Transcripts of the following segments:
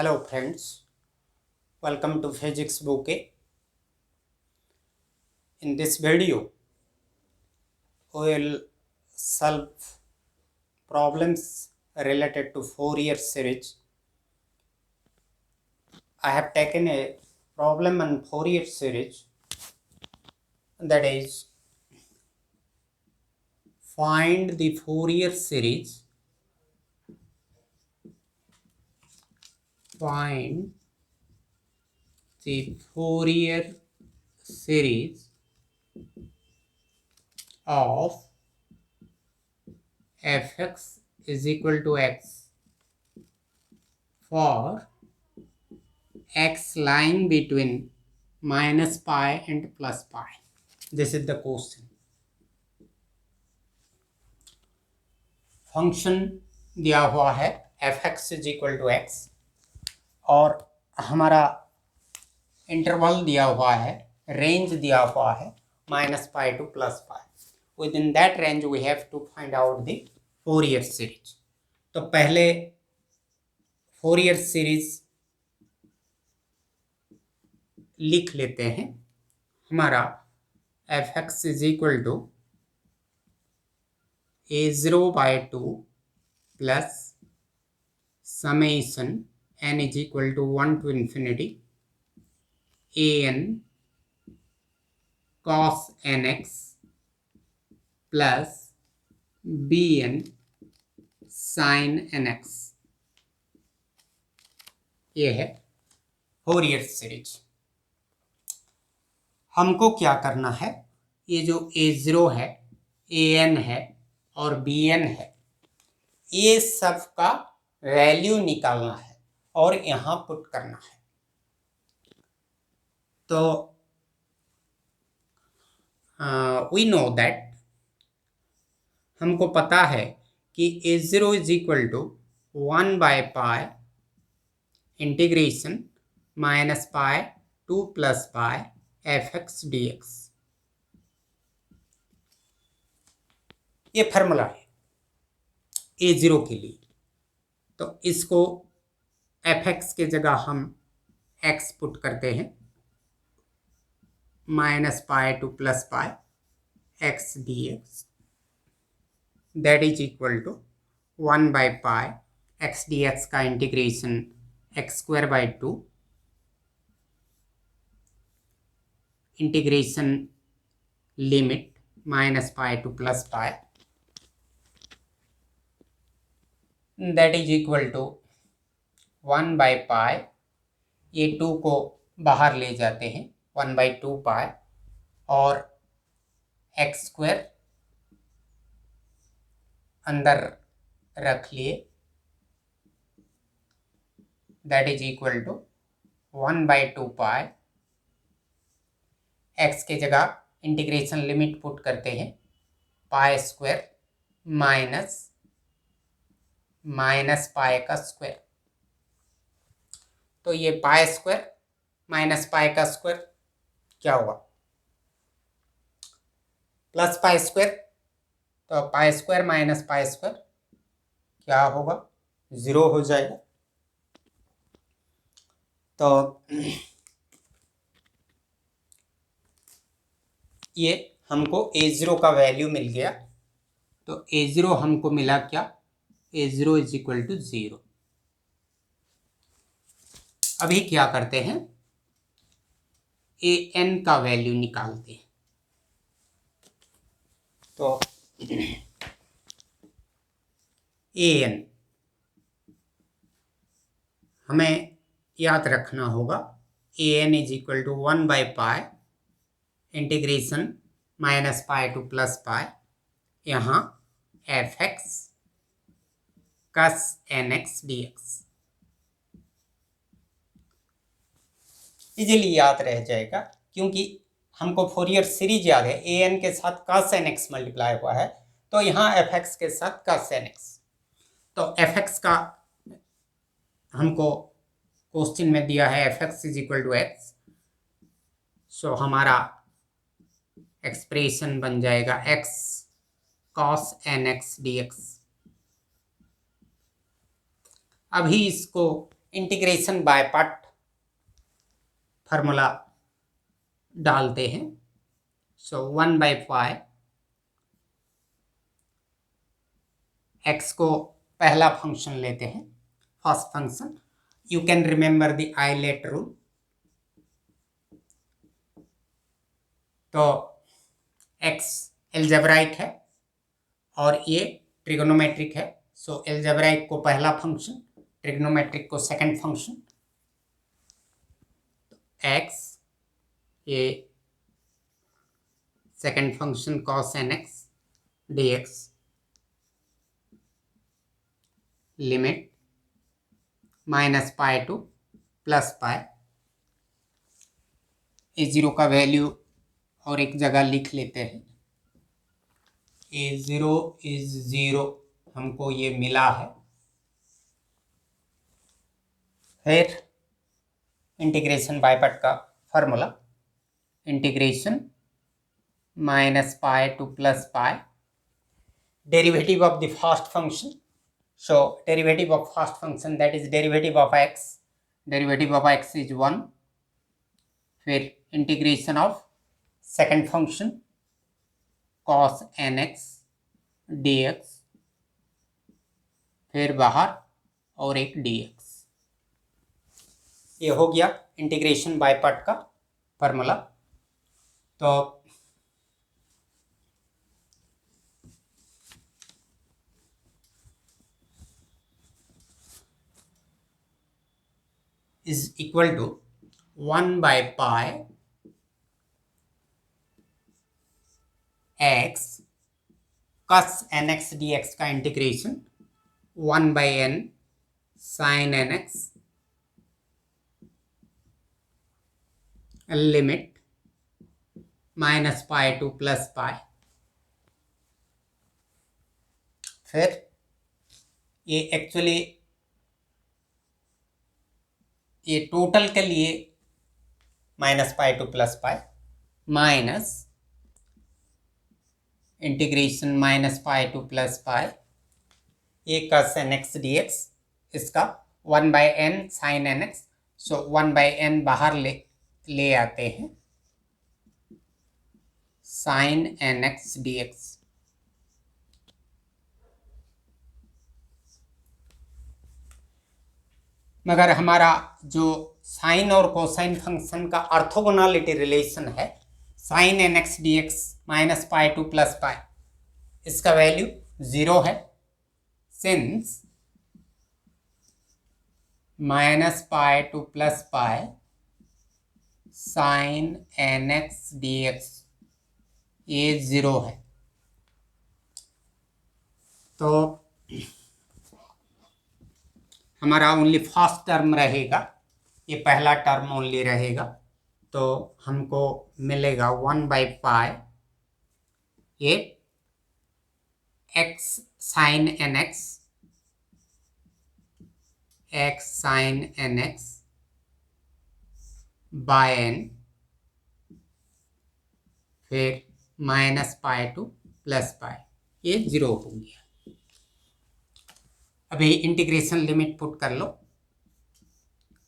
Hello friends, welcome to Physics Bouquet. In this video, we will solve problems related to Fourier series. I have taken a problem on Fourier series, that is, find the Fourier series. Find the Fourier series of fx is equal to x for x lying between minus pi and plus pi. This is the question. Function दिया हुआ है F X is equal to X और हमारा interval दिया हुआ है, range दिया हुआ है minus pi to plus pi. Within that range we have to find out the Fourier series. तो पहले फोरियर सीरीज लिख लेते हैं. हमारा F X is equal to a0/2 plus summation n is equal to 1 to infinity an cos nx plus bn sin nx. ये है Fourier series. हमको क्या करना है, ये जो a0 है, an है और bn है, ये सब का वैल्यू निकालना है और यहाँ पुट करना है. तो वी नो दैट, हमको पता है कि a0 इज इक्वल टू 1/पाई integration minus pi to plus pi F X D X. ये फार्मूला है a0 के लिए. तो इसको एफ एक्स के जगह हम x पुट करते हैं, minus pi to plus pi X D X, that is equal to 1/पाई एक्स डी एक्स का integration x²/2 integration limit minus pi to plus pi, that is equal to 1/पाई. ये 2 को बाहर ले जाते हैं, 1/2 पाई और x² अंदर रख लिए, दैट इज इक्वल टू 1/2 पाई. x के जगह इंटीग्रेशन लिमिट पुट करते हैं, π² माइनस पाई का स्क्वायर. तो ये π² माइनस पाई का स्क्वायर क्या हुआ, प्लस π². तो π² माइनस π² क्या होगा, 0 हो जाएगा. तो ये हमको a0 का वैल्यू मिल गया. तो a0 हमको मिला क्या, a0 इज इक्वल टू 0. अभी क्या करते हैं, an का वैल्यू निकालते हैं. तो an हमें याद रखना होगा, an इज इक्वल टू 1/पाई integration minus pi to plus pi, यहाँ F X cos nx dx. Easily याद रह जाएगा क्योंकि हमको फोरियर सीरीज याद है. an के साथ cos nx मल्टीप्लाई हुआ है, तो यहाँ एफ एक्स के साथ cos nx. तो एफ एक्स का हमको क्वेश्चन में दिया है F X is equal to X. So हमारा एक्सप्रेशन बन जाएगा x cos nx dx. अभी इसको इंटीग्रेशन बाय पार्ट फार्मूला डालते हैं। सो 1/5 x को पहला फंक्शन लेते हैं, first function. You can remember the ILATE rule. तो x एल्जेब्राइक है और ये ट्रिगोनोमेट्रिक है। सो एल्जेब्राइक को पहला फंक्शन, ट्रिगोनोमेट्रिक को सेकंड फंक्शन। x ये second function cos nx dx limit -π to +π। a0 का वैल्यू और एक जगह लिख लेते हैं। a0 इज 0 हमको ये मिला है। फिर इंटीग्रेशन बाय पार्ट का formula, integration -π to +π, derivative of the first function. So derivative of first function, that is derivative of x, derivative of x is 1। फिर integration of second function cos nx dx, फिर बाहर और एक dx। ये हो गया integration by part का formula. तो is equal to 1/π x cos nx dx का integration 1/n sin nx limit -π to +π। फिर ये एक्चुअली ये टोटल के लिए -π to +π माइनस इंटीग्रेशन -π to +π ये cos nx dx, इसका 1/n sin nx। सो 1/n बाहर ले आते हैं, sin nx dx। मगर हमारा जो साइन और कोसाइन फंक्शन का ऑर्थोगोनलिटी रिलेशन है, sin nx dx -π to +π, इसका वैल्यू 0 है। Since -π to +π sin nx dx ये 0 है, तो हमारा ओनली फर्स्ट टर्म रहेगा, ये पहला टर्म ओनली रहेगा। तो हमको मिलेगा 1/π ये x sin nx, x sin nx by n, फिर -π to +π, ये 0 हो गया। अभी इंटीग्रेशन लिमिट पुट कर लो।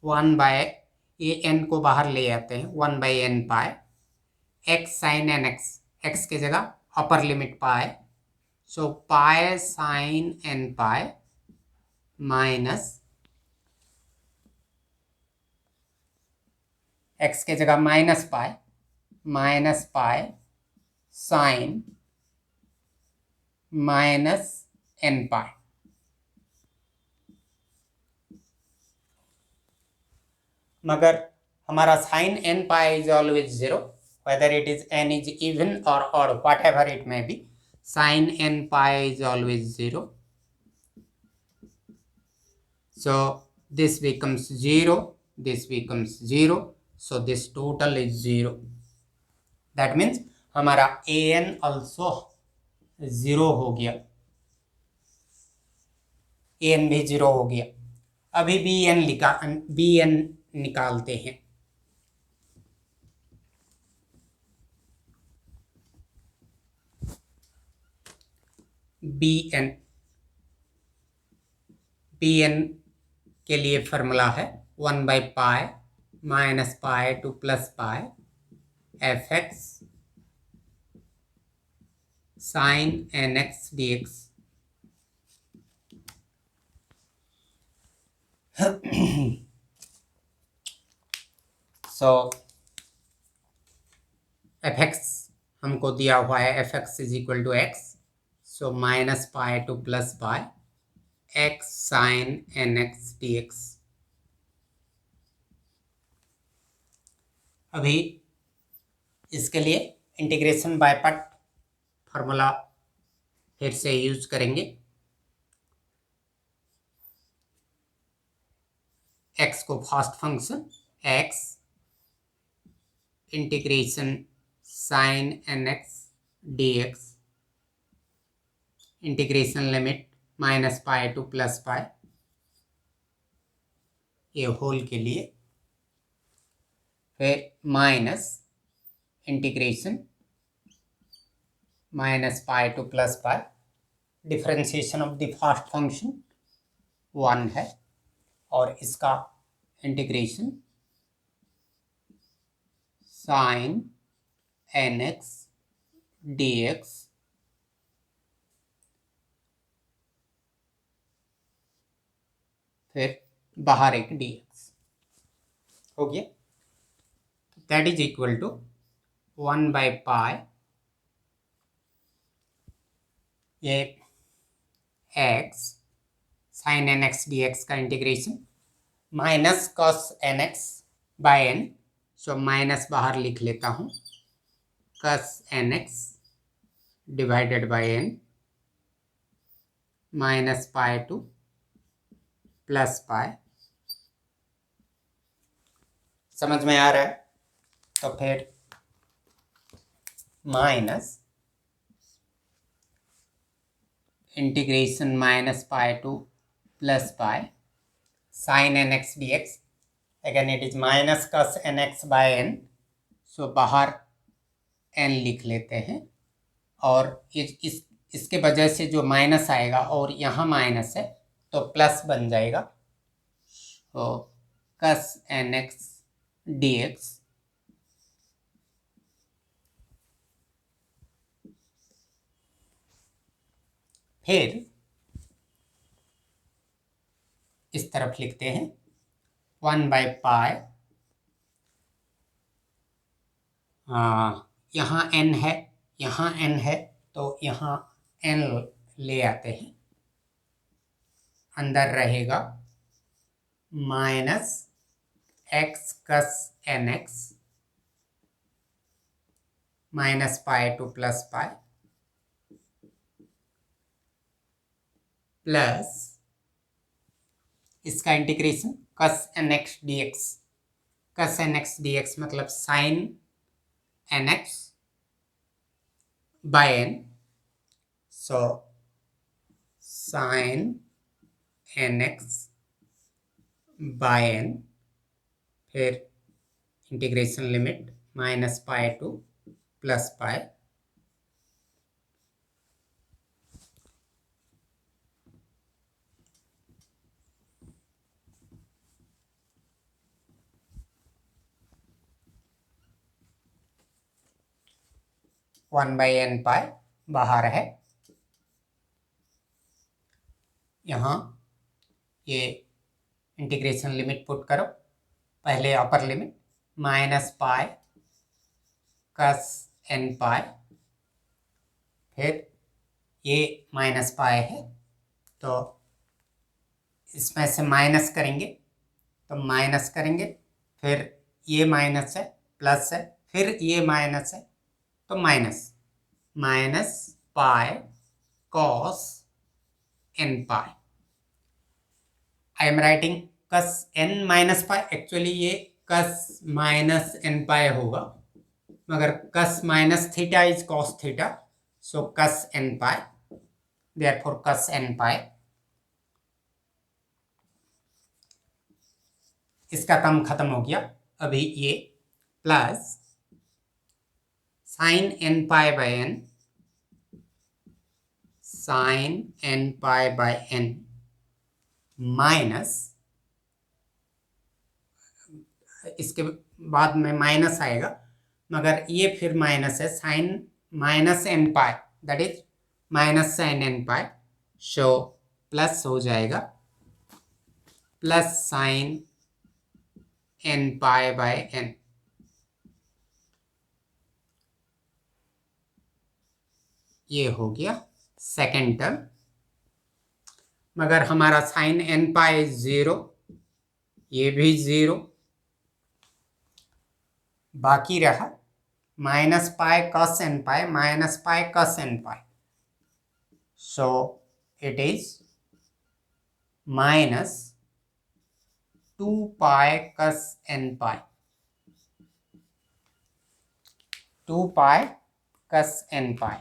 1/n को बाहर ले आते हैं, 1/n पाए x sin nx, x की जगह अपर लिमिट पाए, सो पाए sin n pi minus x की जगह -π sin -nπ। मगर हमारा sin nπ is always 0, whether it is n is even or odd, whatever it may be, sin nπ is always 0। So this becomes 0, this becomes 0, so this total is 0। That means हमारा an also 0 हो गया, an भी 0 हो गया। अभी bn निकालते हैं। bn के लिए फॉर्मूला है 1/पाई minus pi to plus pi F X sine N X D X. So F X हमको दिया हुआ है F X is equal to X, so minus pi to plus pi X sine N X D X. अभी इसके लिए integration by part formula फिर से use करेंगे। एक्स को first function X integration sine N X D X, integration limit minus pi to plus pi, ये whole के लिए, फिर minus integration minus pi to plus pi, differentiation of the first function 1 है, और इसका integration sine N X D X फिर बाहर एक डी एक्स हो गया। दैट इज इक्वल टू 1/पाई ये X sine N X D X का integration minus cos N X by N, so minus बाहर लिख लेता हूँ, cos N X divided by N minus pi to plus pi. समझ में आ रहा है? तो फिर minus integration minus pi to plus pi sine N X D X, again it is minus cos N X by N, so बाहर N लिख लेते हैं, और इसके वजह से जो माइनस आएगा और यहाँ माइनस है तो प्लस बन जाएगा, तो कस एन एक्स डी एक्स फिर इस तरफ लिखते हैं 1/पाई, यहाँ n है यहाँ n है तो यहाँ n ले आते हैं, अंदर रहेगा minus X cos N X minus pi to plus pi plus इसका integration cos N X D X, cos N X D X मतलब sine N X by N, so sine N X by N, फिर integration limit minus pi to plus pi, one by N pi बाहर है, यहाँ ये integration limit put करो, पहले upper limit minus pi cos N pi, फिर ये minus pi है तो इसमें से माइनस करेंगे तो माइनस करेंगे, फिर ये माइनस है प्लस है, फिर ये माइनस है तो minus, minus pi cos N pi. I am writing cos N minus pi, actually ये कस माइनस एन पाई होगा, मगर cos minus theta is cos theta, so cos N pi, therefore cos N pi. इसका term खत्म हो गया, अभी ये plus sine N pi by N, sine N pi by N minus इसके बाद में माइनस आएगा, मगर ये फिर माइनस है, sine minus N pi, that is minus sine N pi, so plus हो जाएगा plus sine N pi by N. ये हो गया सेकेंड टर्म, मगर हमारा साइन एन पाई 0, ये भी 0, बाकी रहा minus pi cos N pi minus pi cos N pi, so it is minus 2 pi cos N pi, 2 pi cos N pi,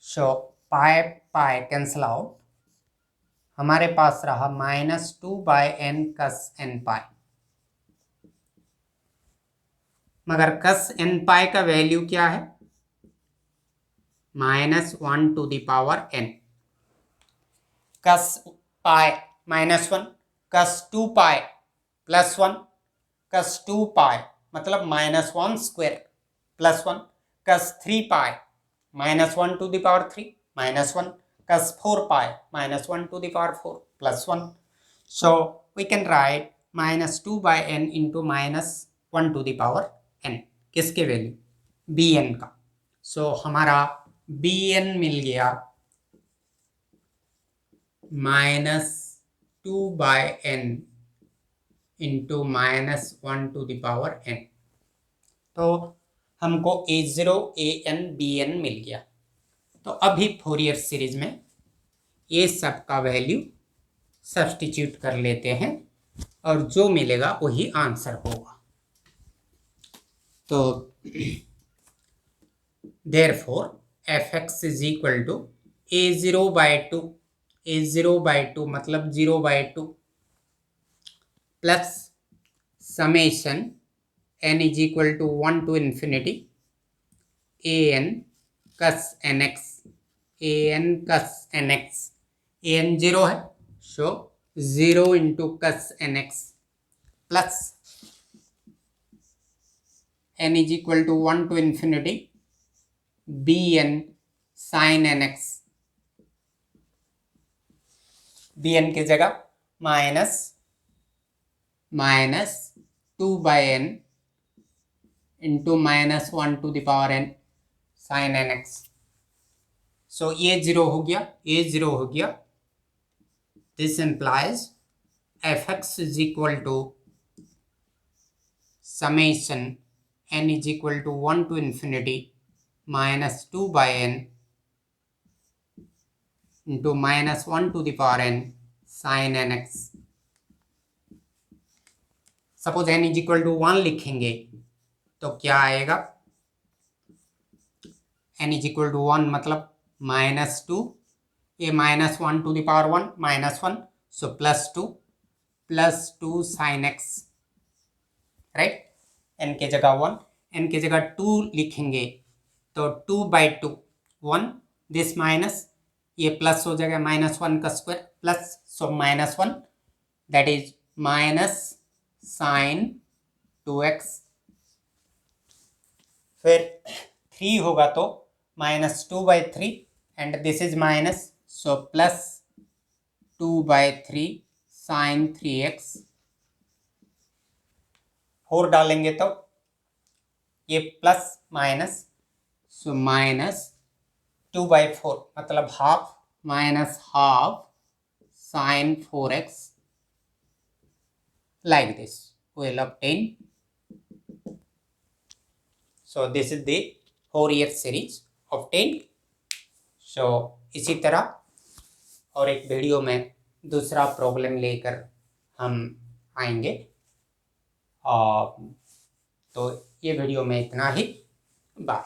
so pi pi cancel out, हमारे पास रहा minus 2 by N cos N pi, मगर cos N pi का value क्या है, -1 to the power n, cos pi -1, cos 2 pi +1, cos 2 pi मतलब -1 square +1, cos 3 pi -1 to the power 3 -1, cos 4 pi -1 to the power 4 +1. So we can write -2 by n into -1 to the power n, किसके value, bn का। so हमारा bn मिल गया -2 by n into -1 to the power n, तो हमको a0 an bn मिल गया। तो अभी Fourier series में ये सब का वैल्यू सब्स्टिट्यूट कर लेते हैं और जो मिलेगा वही आंसर होगा। तो therefore fx is equal to a0/2, a0/2 मतलब 0/2 plus summation n is equal to 1 to infinity an cos nx, an cos nx, an 0 है, so 0 into cos nx plus n is equal to 1 to infinity bn sin nx, bn की जगह -2 by n into -1 to the power n sin nx, सो ये 0 हो गया, ये 0 हो गया। This implies fx is equal to summation n is equal to 1 to infinity -2 by n into -1 to the power n sin nx। Suppose n is equal to 1 लिखेंगे तो क्या आएगा, n is equal to 1 मतलब -2, ये -1 to the power 1 -1, so +2 sin x, right. n के जगह 1, n के जगह 2 लिखेंगे तो 2/2 1, दिस माइनस, ये प्लस हो जाएगा -1 का square plus, so -1 that is minus sine 2x, फिर 3 होगा तो -2/3 and this is minus, so +2/3 sine 3x, 4 डालेंगे तो ये प्लस माइनस, सो -2/4 मतलब half, -half sine 4x, like this we will obtain। so this is the Fourier series obtained। so इसी तरह और एक वीडियो में दूसरा प्रॉब्लम लेकर हम आएंगे। तो ये वीडियो में इतना ही, बाय।